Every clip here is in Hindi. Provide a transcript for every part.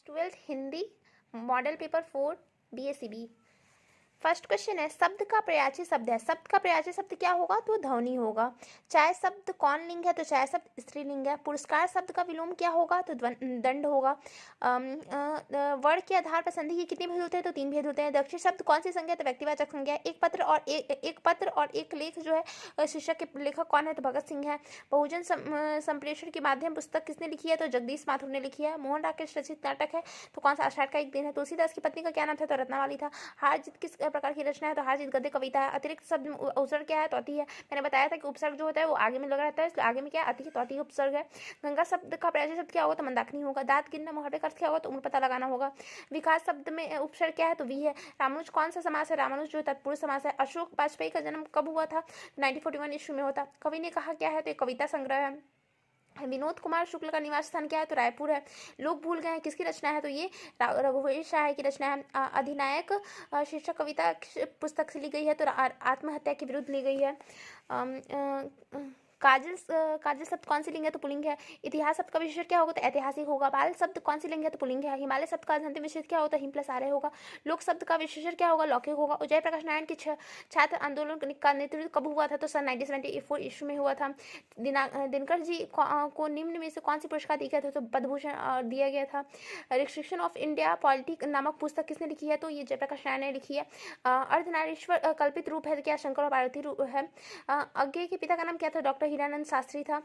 12th Hindi model paper 4 BACB। First question है, शब्द का प्रयाची शब्द है। शब्द का प्रयाची शब्द क्या होगा? तो ध्वनि होगा। चाय शब्द कौन लिंग है? तो चाय शब्द स्त्रीलिंग है। पुरस्कार शब्द का विलोम क्या होगा? तो दंड होगा। वर्ण के आधार पर संधि के कितने भेद होते हैं? तो 3 भेद होते हैं। दक्षिण शब्द कौन सी संज्ञा है? तो व्यक्तिवाचक संज्ञा है। एक पत्र और एक लेख जो है शीर्षक के लेखक कौन है? तो भगत सिंह है। बहुजन संप्रेषण के माध्यम पुस्तक किसने लिखी है? तो जगदीश माथुर ने लिखी है। मोहन राकेश रचित नाटक है तो कौन सा? आषाढ़ का एक दिन है। तुलसीदास की पत्नी का क्या नाम था? तो रत्नावली था। हार जीत किस प्रकार की रचना है? तो हार जीत गद्य कविता है। अतिरिक्त शब्द उपसर्ग क्या है? तो अति है। मैंने बताया था कि उपसर्ग जो होता है वो आगे में लगा रहता है, इसलिए आगे में क्या है? अति है, तो अति उपसर्ग है। गंगा शब्द का प्रयासी शब्द क्या होगा? तो मंदाकिनी होगा। दांत गिनना मुहावरे का अर्थ क्या होगा? तो उम्र पता लगाना होगा। विकास शब्द में उपसर्ग क्या है? तो वी है। रामानुज कौन सा समास है? रामानुज जो तत्पुरुष समास है। अशोक वाजपेयी का जन्म कब हुआ था? 1941 ईस्वी में होता। कवि ने कहा क्या है? तो एक कविता संग्रह है। विनोद कुमार शुक्ल का निवास स्थान क्या है? तो रायपुर है। लोग भूल गए हैं किसकी रचना है? तो ये रघुवीर शाह की रचना है। अधिनायक शीर्षक कविता पुस्तक से ली गई है तो आत्महत्या के विरुद्ध ली गई है। काजल शब्द कौन सी लिंग है? तो पुलिंग है। इतिहास शब्द का विशेषण क्या होगा? तो ऐतिहासिक होगा। बाल शब्द कौन सी लिंग है? तो पुलिंग है। हिमालय शब्द का अंतिम विशेषण क्या होता है? हिम प्लस आर्य होगा। लोक शब्द का विशेषण क्या होगा? लौकिक होगा। जयप्रकाश नारायण की छात्र आंदोलन का नेतृत्व कब हुआ था? तो सन 1974 ईस्वी में हुआ था। दिनकर जी को निम्न में से कौन सी पुरस्कार दिया गया था? तो पद्मभूषण दिया गया था। रिस्ट्रिक्शन ऑफ इंडिया पॉलिटिक नामक पुस्तक किसने लिखी है? तो ये जयप्रकाश नारायण ने लिखी है। अर्धनारीश्वर कल्पित रूप है क्या? शंकर और पार्वती रूप है। अज्ञेय के पिता का नाम क्या था? डॉक्टर हीरानंद शास्त्री था।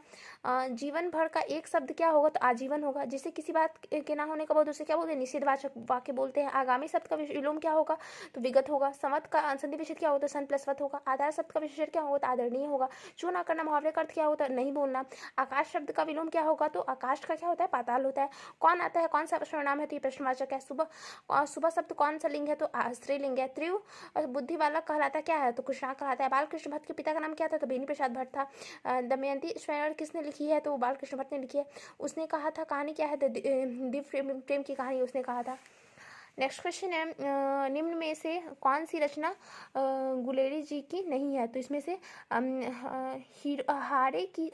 जीवन भर का एक शब्द क्या होगा? तो आजीवन होगा। जिसे किसी बात के ना होने का बोध उसे क्या बोलते हैं? निषेधवाचक वाक्य बोलते हैं। आगामी शब्द का विलोम क्या होगा? तो विगत होगा। संवत का संधि विच्छेद क्या होता है? सन प्लस वत होगा। आधार शब्द का विशेषण क्या होगा? तो आदरणीय होगा। चू ना करना मुहावरे का अर्थ क्या होता है? नहीं बोलना। आकाश शब्द का विलोम क्या होगा? तो आकाश का क्या होता है? पाताल होता है। कौन आता है? कौन सा सर्वनाम है? तो ये प्रश्नवाचक है। सुबह शब्द कौन सा लिंग है? तो स्त्रीलिंग है। त्रिव बुद्धि वाला कहलाता क्या है? तो कृष्णा कहलाता है। बालकृष्ण भट्ट के पिता का नाम क्या था? तो बेनी प्रसाद भट्ट था। दमयंती स्वयंवर किसने लिखी है? तो बालकृष्ण भट्ट ने लिखी है। उसने कहा था कहानी क्या है? दिव्य प्रेम की कहानी उसने कहा था। नेक्स्ट क्वेश्चन है, निम्न में से कौन सी रचना गुलेरी जी की नहीं है? तो इसमें से हारे की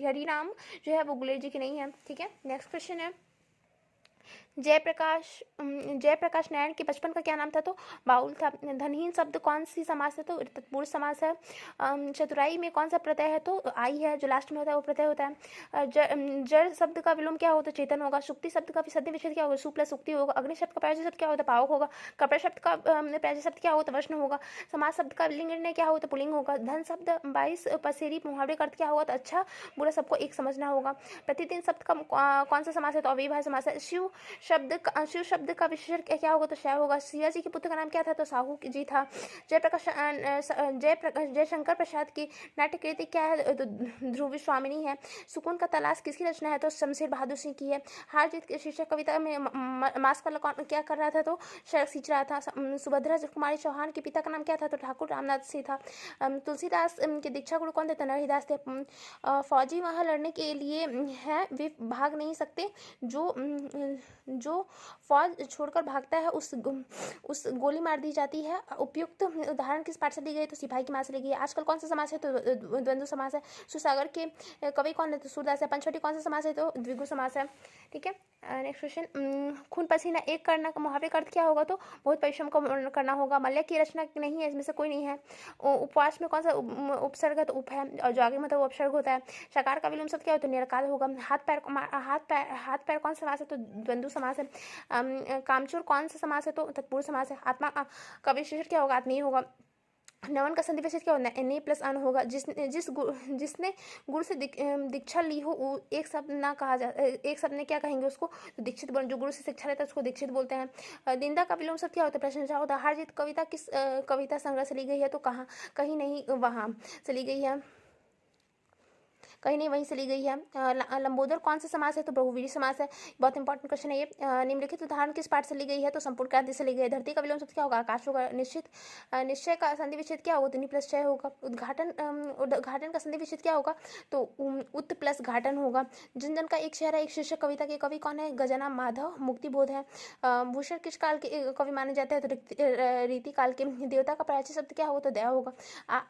हरिनाम जो है वो गुलेरी जी की नहीं है। ठीक है। नेक्स्ट क्वेश्चन है, जयप्रकाश नारायण के बचपन का क्या नाम था? तो बाउल था। धनहीन शब्द कौन सी समास है? तो तत्पुरुष समास है। चतुराई में कौन सा प्रत्यय है? तो आई है। जो लास्ट में होता है वो प्रत्यय होता है। जड़ शब्द का विलोम क्या होता है? चेतन होगा। सुक्ति शब्द का संधि विच्छेद क्या होगा? सु प्लस उक्ति होगा। अग्नि शब्द का प्रयास शब्द क्या होता है? पावक होगा। कपड़ा शब्द का प्रयास शब्द क्या होता है? वर्ण होगा। समास शब्द का लिंग निर्णय क्या होता है? पुलिंग होगा। धन शब्द 22 पसेरी मुहावरे का अर्थ क्या होगा? तो अच्छा बुरा सबको एक समझना होगा। प्रतिदिन शब्द का कौन सा समास है? तो अव्ययभाव समास है। शिव शब्द का विशेषण क्या होगा? तो शैव होगा। शिवाजी के पुत्र का नाम क्या था? तो साहू जी था। जयशंकर प्रसाद की नाट्यकृति क्या है? तो ध्रुव स्वामिनी है। सुकून का तलाश किसकी रचना है? तो शमशेर बहादुर सिंह की है। हार जीत शीर्षक कविता में मास्क का कौन क्या कर रहा था? तो सड़क सींच रहा था। सुभद्रा कुमारी चौहान के पिता का नाम क्या था? तो ठाकुर रामनाथ सिंह था। तुलसीदास के दीक्षा गुरु कौन थे? तो नरहरिदास थे। फौजी वहां लड़ने के लिए है, वे भाग नहीं सकते। जो फौज छोड़कर भागता है उस गोली मार दी जाती है। उपयुक्त उदाहरण किस पाठ से ली गई? तो सिपाही की मां से ली गई। आजकल कौन सा समास है? तो द्वंद्व समास है। सुसागर के कवि कौन है? तो सूरदास है। पंचवटी कौन सा समास है? तो द्विगु समास है। ठीक है। नेक्स्ट क्वेश्चन, खून पसीना एक करना का मुहावरे का अर्थ क्या होगा? तो बहुत परिश्रम को करना होगा। मल्य की रचना नहीं है, इसमें से कोई नहीं है। उपवास में कौन सा उपसर्ग है? तो उप है। और जो आगे मतलब उपसर्ग होता है। शकार का विलोम शब्द क्या होता है? निरकाल होगा। हाथ पैर कौन सा समास है? तो द्वंद्व समास है। कामचोर कौन सा समास है? तो तत्पुरुष समास है। आत्मा का विशेषण क्या होगा? आत्मीय होगा। नवन का संधि विच्छेद क्या होता है? एन प्लस अन होगा। जिसने गुरु से दीक्षा ली हो, एक शब्द ना कहा जा, एक शब्द ने क्या कहेंगे उसको? तो दीक्षित बोल। जो गुरु से शिक्षा लेता है उसको दीक्षित बोलते हैं। निंदा का विलोम शब्द क्या होता है? प्रशंसा होता है। हार जीत कविता किस कविता संग्रह से ली गई है? तो कहाँ? कहीं नहीं, वहाँ से ली गई है। कहीं नहीं, वहीं से ली गई है। लंबोदर कौन सा समास है? तो बहुव्रीहि समास है। बहुत इंपॉर्टेंट क्वेश्चन है ये। निम्नलिखित उदाहरण किस पाठ से ली गई है? तो संपूर्ण क्रांति से ली गई है। धरती का विलोम शब्द क्या होगा? आकाश होगा। निश्चय का संधि विच्छेद क्या होगा? तो नि प्लस चय होगा। उद्घाटन का संधि विच्छेद क्या होगा? तो उत प्लस घाटन होगा। जन जन का एक शहर है, एक शीर्षक कविता के कवि कौन है? गजानन माधव मुक्तिबोध है। भूषण किस काल के कवि माने जाते हैं? तो रीति काल के। देवता का प्राचीन शब्द क्या होगा? तो दया होगा।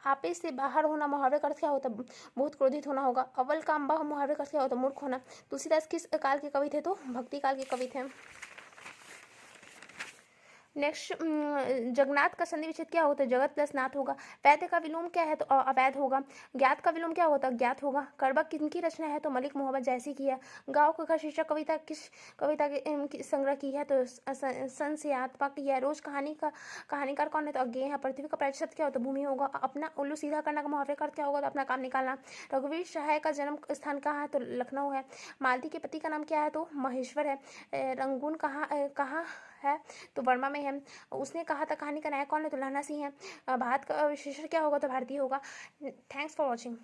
आपे से बाहर होना मुहावरे का अर्थ क्या होता है? बहुत क्रोधित होना होगा। अव्वल काम मुहावरे का क्या होता है? मूर्ख होना। तुलसीदास किस काल के कवि थे? तो भक्ति काल के कवि थे। नेक्स्ट जगन्नाथ का संधि विच्छेद क्या होता है? जगत प्लस नाथ होगा। वैद्य का विलोम क्या है? तो अवैध होगा। ज्ञात का विलोम क्या होता है? ज्ञात होगा। कर्बक किनकी रचना है? तो मलिक मोहम्मद जैसी की है। गाँव का घर शीर्षक कविता किस कविता के संग्रह की है? तो संशयात्मा की है। रोज कहानी का कहानीकार कौन है? तो अज्ञेय है। पृथ्वी का प्रतिशत क्या होता है? भूमि होगा। अपना उल्लू सीधा करना का मुहावरे का अर्थ क्या होगा? तो अपना काम निकालना। रघुवीर सहाय का जन्म स्थान कहाँ है? तो लखनऊ है। मालती के पति का नाम क्या है? तो महेश्वर है। रंगून कहाँ है? तो वर्मा में है। उसने कहा था कहानी का नायक कौन है? तो लहना सिंह है। भारत का विशेषण क्या होगा? तो भारतीय होगा। Thanks for watching.